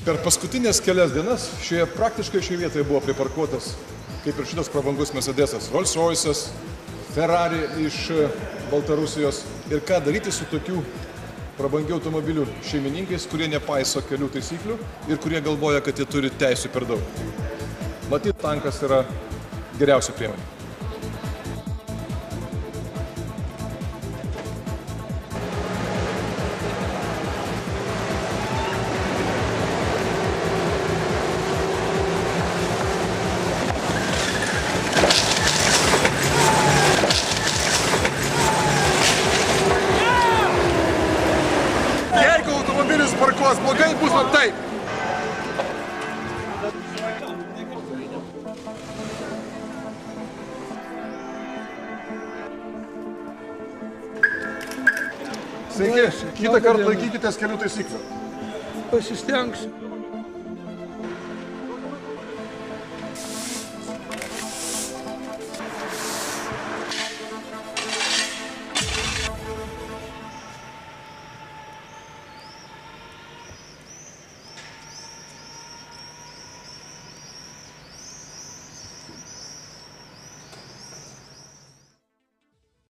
Per paskutinės kelias dienas praktiškai šioje vietoje buvo priparkuotas, kaip ir šitas prabangus Mercedesas, Rolls Royce'as, Ferrari iš Baltarusijos. Ir ką daryti su tokių prabangių automobilių šeimininkais, kurie nepaiso kelių taisyklių ir kurie galvoja, kad jie turi teisių per daug. Matyt, tankas yra geriausia priemonė. Jeigu automobilis parkuos blogai, bus va taip. Sveiki, kitą kartą laikykitės kelių taisyklių. Pasistengsiu.